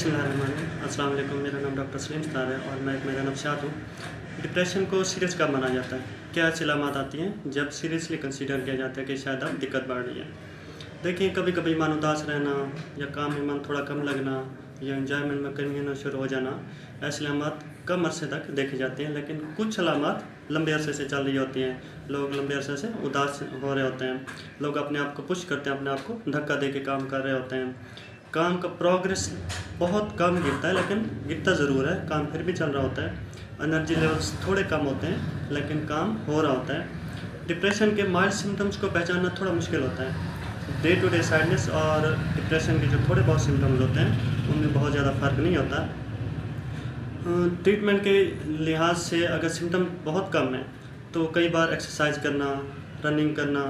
अस्सलाम वालेकुम। मेरा नाम डॉक्टर सलीम स्तार है और मैं एक मेरा नफ्सियात हूँ। डिप्रेशन को सीरियस कब माना जाता है? क्या ऐसी अलामत आती हैं जब सीरियसली कंसीडर किया जाता है कि शायद अब दिक्कत बढ़ रही है? देखिए, कभी कभी मन उदास रहना या काम में मन थोड़ा कम लगना या एंजॉयमेंट में कमी होना शुरू हो जाना, ऐसी अलामत कम अरसे तक देखी जाती हैं, लेकिन कुछ अलामत लंबे अरसे से चल रही होती हैं। लोग लंबे अरसे से उदास हो रहे होते हैं, लोग अपने आप को पुश करते हैं, अपने आप को धक्का दे के काम कर रहे होते हैं। काम का प्रोग्रेस बहुत कम गिरता है, लेकिन गिरता ज़रूर है, काम फिर भी चल रहा होता है। एनर्जी लेवल्स थोड़े कम होते हैं, लेकिन काम हो रहा होता है। डिप्रेशन के माइल्ड सिम्टम्स को पहचानना थोड़ा मुश्किल होता है। डे टू डे सैडनेस और डिप्रेशन के जो थोड़े बहुत सिम्टम्स होते हैं, उनमें बहुत ज़्यादा फ़र्क नहीं होता। ट्रीटमेंट के लिहाज से अगर सिम्टम बहुत कम है तो कई बार एक्सरसाइज करना, रनिंग करना,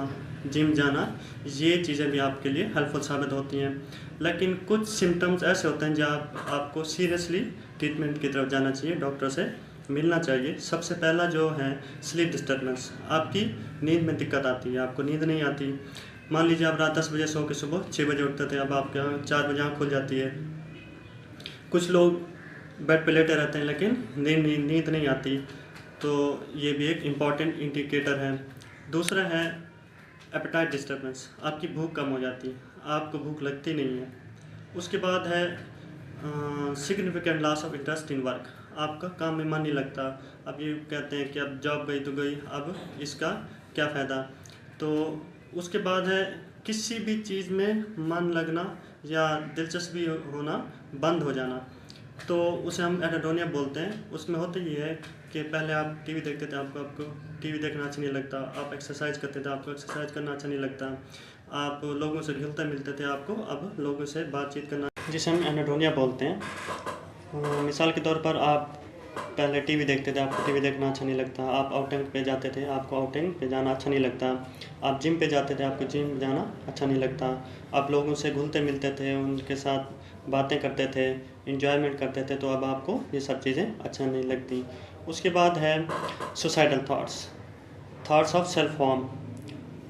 जिम जाना, ये चीज़ें भी आपके लिए हेल्पफुल साबित होती हैं। लेकिन कुछ सिम्टम्स ऐसे होते हैं जहाँ आपको सीरियसली ट्रीटमेंट की तरफ जाना चाहिए, डॉक्टर से मिलना चाहिए। सबसे पहला जो है स्लीप डिस्टर्बेंस। आपकी नींद में दिक्कत आती है, आपको नींद नहीं आती। मान लीजिए आप रात 10 बजे सो के सुबह 6 बजे उठते थे, अब आपके यहाँ 4 बजे आँख खुल जाती है। कुछ लोग बेड पे लेटे रहते हैं लेकिन नींद नहीं आती, तो ये भी एक इम्पॉर्टेंट इंडिकेटर है। दूसरा है एपेटाइट डिस्टर्बेंस। आपकी भूख कम हो जाती है, आपको भूख लगती नहीं है। उसके बाद है significant loss of interest in work. आपका काम में मन नहीं लगता। अब ये कहते हैं कि अब जॉब गई तो गई, अब इसका क्या फ़ायदा। तो उसके बाद है किसी भी चीज़ में मन लगना या दिलचस्पी होना बंद हो जाना, तो उसे हम एनाडोनिया बोलते हैं। उसमें होता ये है कि पहले आप टीवी देखते थे, आपको टीवी देखना अच्छा नहीं लगता। आप एक्सरसाइज करते थे, आपको एक्सरसाइज करना अच्छा नहीं लगता। आप लोगों से घुलते मिलते थे, आपको अब लोगों से बातचीत करना, जिसे हम एनाडोनिया बोलते हैं। मिसाल के तौर पर आप पहले टीवी देखते थे, आपको टीवी देखना अच्छा नहीं लगता। आप आउटिंग पे जाते थे, आपको आउटिंग पे जाना अच्छा नहीं लगता। आप जिम पे जाते थे, आपको जिम जाना अच्छा नहीं लगता। आप लोगों से घुलते मिलते थे, उनके साथ बातें करते थे, एंजॉयमेंट करते थे, तो अब आपको ये सब चीज़ें अच्छा नहीं लगती। उसके बाद है suicidal thoughts of self harm.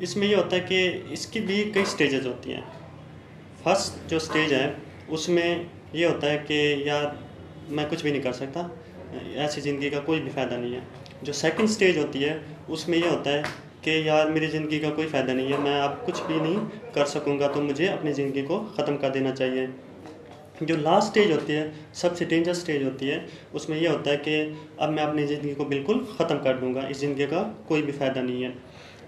इसमें ये होता है कि इसकी भी कई स्टेजेस होती हैं। फर्स्ट जो स्टेज है उसमें ये होता है कि यार मैं कुछ भी नहीं कर सकता, ऐसी ज़िंदगी का कोई भी फ़ायदा नहीं है। जो सेकंड स्टेज होती है उसमें ये होता है कि यार मेरी ज़िंदगी का कोई फ़ायदा नहीं है, मैं अब कुछ भी नहीं कर सकूँगा, तो मुझे अपनी ज़िंदगी को ख़त्म कर देना चाहिए। जो लास्ट स्टेज होती है, सबसे डेंजर स्टेज होती है, उसमें यह होता है कि अब मैं अपनी ज़िंदगी को बिल्कुल ख़त्म कर दूँगा, इस ज़िंदगी का कोई भी फ़ायदा नहीं है।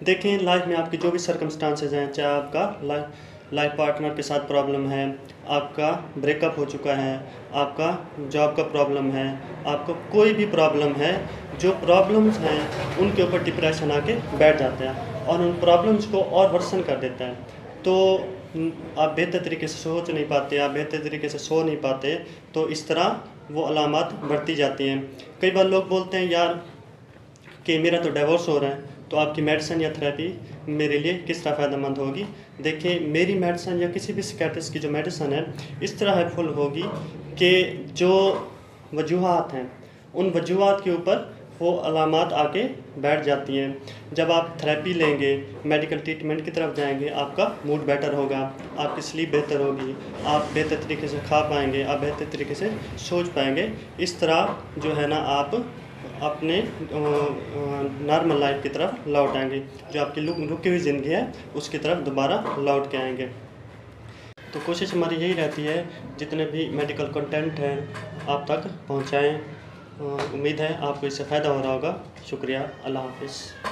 देखें, लाइफ में आपकी जो भी सर्कमस्टांसेस हैं, चाहे आपका लाइफ पार्टनर के साथ प्रॉब्लम है, आपका ब्रेकअप हो चुका है, आपका जॉब का प्रॉब्लम है, आपको कोई भी प्रॉब्लम है, जो प्रॉब्लम्स हैं उनके ऊपर डिप्रेशन आके बैठ जाते हैं और उन प्रॉब्लम्स को और वर्सन कर देता है। तो आप बेहतर तरीके से सोच नहीं पाते, आप बेहतर तरीके से सो नहीं पाते, तो इस तरह वो अलामत बढ़ती जाती हैं। कई बार लोग बोलते हैं यार कि मेरा तो डिवोर्स हो रहा है, तो आपकी मेडिसिन या थेरेपी मेरे लिए किस तरह फ़ायदेमंद होगी। देखिए, मेरी मेडिसिन या किसी भी साइकियाट्रिस्ट की जो मेडिसिन है इस तरह हेल्पफुल होगी कि जो वजूहात हैं उन वजूहात के ऊपर वो अलामत आके बैठ जाती हैं। जब आप थेरेपी लेंगे, मेडिकल ट्रीटमेंट की तरफ जाएंगे, आपका मूड बेटर होगा, आपकी स्लीप बेहतर होगी, आप बेहतर तरीके से खा पाएंगे, आप बेहतर तरीके से सोच पाएंगे। इस तरह जो है ना, आप अपने नॉर्मल लाइफ की तरफ लौट आएंगे, जो आपकी रुकी हुई ज़िंदगी है उसकी तरफ दोबारा लौट के आएंगे। तो कोशिश हमारी यही रहती है जितने भी मेडिकल कंटेंट हैं आप तक पहुंचाएं। उम्मीद है आपको इससे फ़ायदा हो रहा होगा। शुक्रिया। अल्लाह हाफ़िज़।